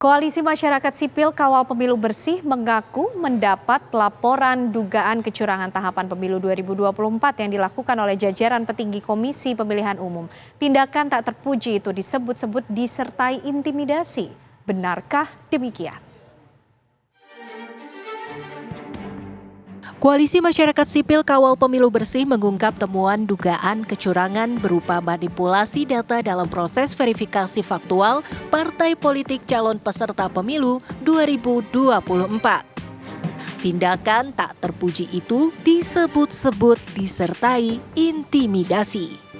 Koalisi Masyarakat Sipil Kawal Pemilu Bersih mengaku mendapat laporan dugaan kecurangan tahapan pemilu 2024 yang dilakukan oleh jajaran petinggi Komisi Pemilihan Umum. Tindakan tak terpuji itu disebut-sebut disertai intimidasi. Benarkah demikian? Koalisi Masyarakat Sipil Kawal Pemilu Bersih mengungkap temuan dugaan kecurangan berupa manipulasi data dalam proses verifikasi faktual partai politik calon peserta pemilu 2024. Tindakan tak terpuji itu disebut-sebut disertai intimidasi.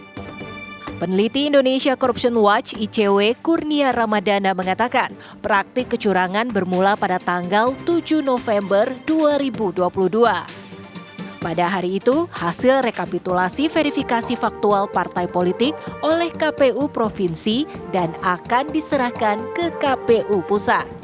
Peneliti Indonesia Corruption Watch (ICW) Kurnia Ramadana mengatakan, praktik kecurangan bermula pada tanggal 7 November 2022. Pada hari itu, hasil rekapitulasi verifikasi faktual partai politik oleh KPU Provinsi dan akan diserahkan ke KPU Pusat.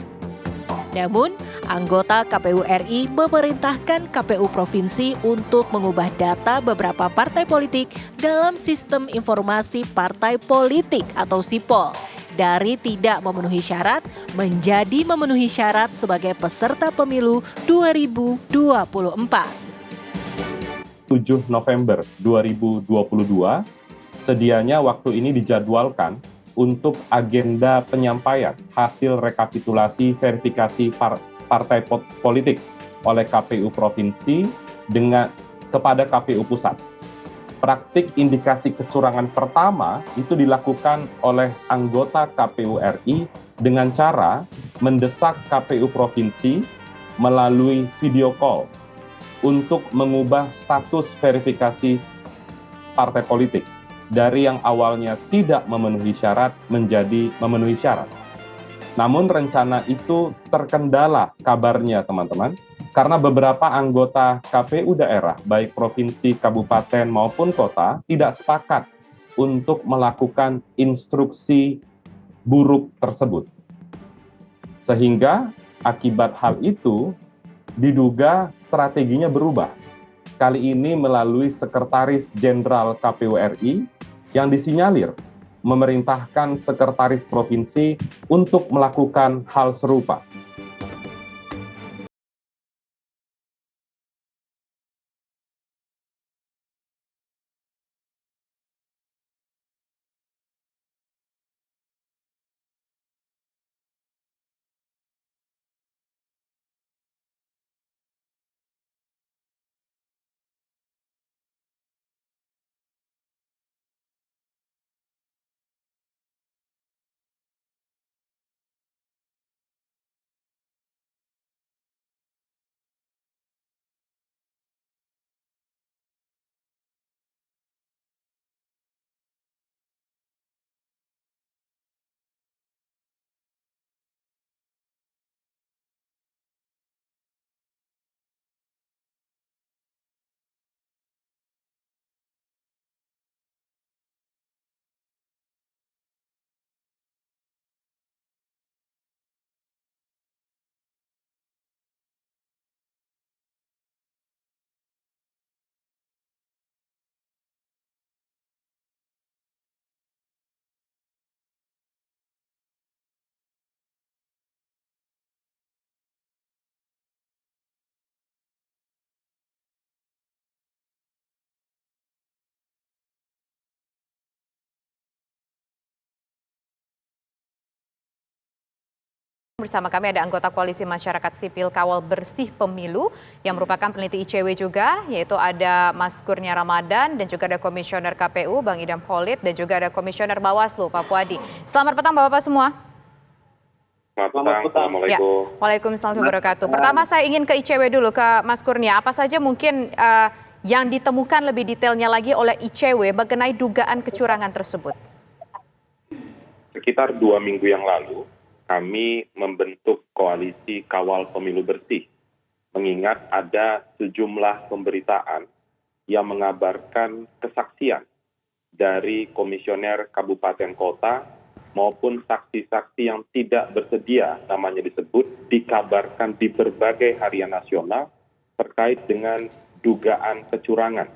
Namun, anggota KPU RI memerintahkan KPU Provinsi untuk mengubah data beberapa partai politik dalam sistem informasi partai politik atau SIPOL dari tidak memenuhi syarat menjadi memenuhi syarat sebagai peserta pemilu 2024. 7 November 2022, sedianya waktu ini dijadwalkan untuk agenda penyampaian hasil rekapitulasi verifikasi partai politik oleh KPU Provinsi kepada KPU Pusat. Praktik indikasi kecurangan pertama itu dilakukan oleh anggota KPU RI dengan cara mendesak KPU Provinsi melalui video call untuk mengubah status verifikasi partai politik dari yang awalnya tidak memenuhi syarat menjadi memenuhi syarat. Namun rencana itu terkendala kabarnya teman-teman, karena beberapa anggota KPU daerah, baik provinsi, kabupaten maupun kota, tidak sepakat untuk melakukan instruksi buruk tersebut. Sehingga akibat hal itu diduga strateginya berubah. Kali ini melalui Sekretaris Jenderal KPU RI yang disinyalir memerintahkan Sekretaris Provinsi untuk melakukan hal serupa. Bersama kami ada anggota Koalisi Masyarakat Sipil Kawal Bersih Pemilu yang merupakan peneliti ICW juga, yaitu ada Mas Kurnia Ramadan dan juga ada Komisioner KPU Bang Idam Khalid dan juga ada Komisioner Bawaslu Pak Puadi. Selamat petang Bapak-Bapak semua. Selamat petang. Assalamualaikum. Ya, waalaikumsalam warahmatullahi wabarakatuh. Pertama saya ingin ke ICW dulu, ke Mas Kurnia. Apa saja mungkin yang ditemukan lebih detailnya lagi oleh ICW mengenai dugaan kecurangan tersebut? Sekitar 2 minggu yang lalu, kami membentuk Koalisi Kawal Pemilu Bersih, mengingat ada sejumlah pemberitaan yang mengabarkan kesaksian dari komisioner kabupaten kota maupun saksi-saksi yang tidak bersedia namanya disebut, dikabarkan di berbagai harian nasional terkait dengan dugaan kecurangan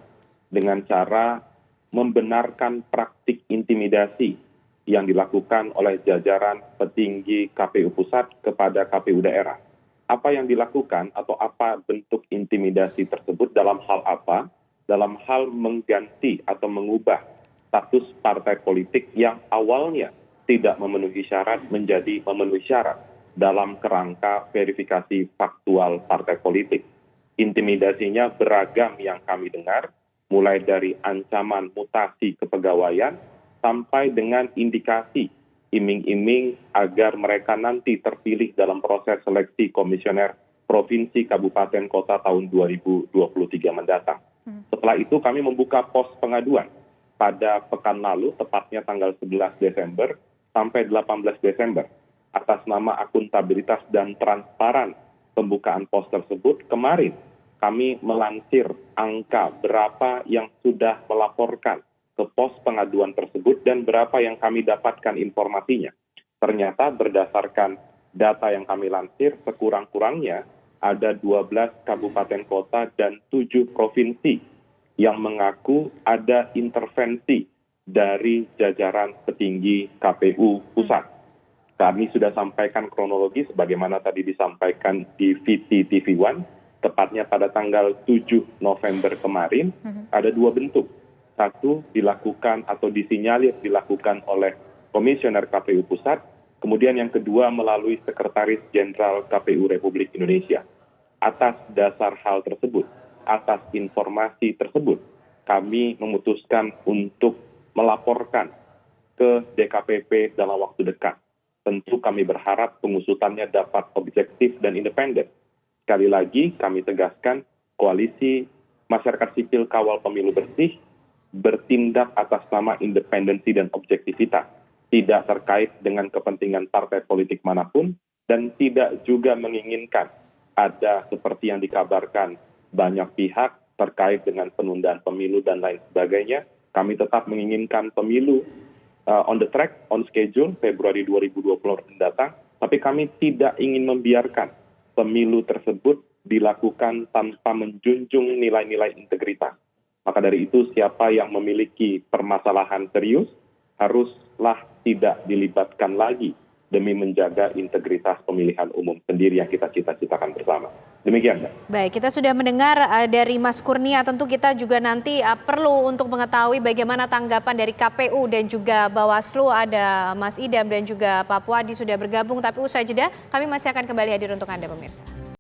dengan cara membenarkan praktik intimidasi yang dilakukan oleh jajaran petinggi KPU pusat kepada KPU daerah. Apa yang dilakukan atau apa bentuk intimidasi tersebut dalam hal apa? Dalam hal mengganti atau mengubah status partai politik yang awalnya tidak memenuhi syarat menjadi memenuhi syarat dalam kerangka verifikasi faktual partai politik. Intimidasinya beragam yang kami dengar, mulai dari ancaman mutasi kepegawaian sampai dengan indikasi iming-iming agar mereka nanti terpilih dalam proses seleksi komisioner provinsi, kabupaten, kota tahun 2023 mendatang. Setelah itu kami membuka pos pengaduan pada pekan lalu, tepatnya tanggal 11 Desember sampai 18 Desember. Atas nama akuntabilitas dan transparan pembukaan pos tersebut, kemarin kami melansir angka berapa yang sudah melaporkan ke pos pengaduan tersebut dan berapa yang kami dapatkan informasinya. Ternyata berdasarkan data yang kami lansir, sekurang-kurangnya ada 12 kabupaten kota dan 7 provinsi yang mengaku ada intervensi dari jajaran petinggi KPU pusat. Kami sudah sampaikan kronologi sebagaimana tadi disampaikan di VTV One, tepatnya pada tanggal 7 November kemarin, ada dua bentuk. Satu dilakukan atau disinyalir dilakukan oleh Komisioner KPU Pusat, kemudian yang kedua melalui Sekretaris Jenderal KPU Republik Indonesia. Atas dasar hal tersebut, atas informasi tersebut, kami memutuskan untuk melaporkan ke DKPP dalam waktu dekat. Tentu kami berharap pengusutannya dapat objektif dan independen. Sekali lagi kami tegaskan, Koalisi Masyarakat Sipil Kawal Pemilu Bersih bertindak atas nama independensi dan objektivitas, tidak terkait dengan kepentingan partai politik manapun, dan tidak juga menginginkan ada seperti yang dikabarkan banyak pihak terkait dengan penundaan pemilu dan lain sebagainya. Kami tetap menginginkan pemilu on the track, on schedule, Februari 2020 mendatang, tapi kami tidak ingin membiarkan pemilu tersebut dilakukan tanpa menjunjung nilai-nilai integritas. Maka dari itu, siapa yang memiliki permasalahan serius haruslah tidak dilibatkan lagi demi menjaga integritas pemilihan umum sendiri yang kita cita-citakan bersama. Demikian, Mbak. Baik, kita sudah mendengar dari Mas Kurnia, tentu kita juga nanti perlu untuk mengetahui bagaimana tanggapan dari KPU dan juga Bawaslu. Ada Mas Idam dan juga Pak Puadi sudah bergabung, tapi usai jeda kami masih akan kembali hadir untuk Anda pemirsa.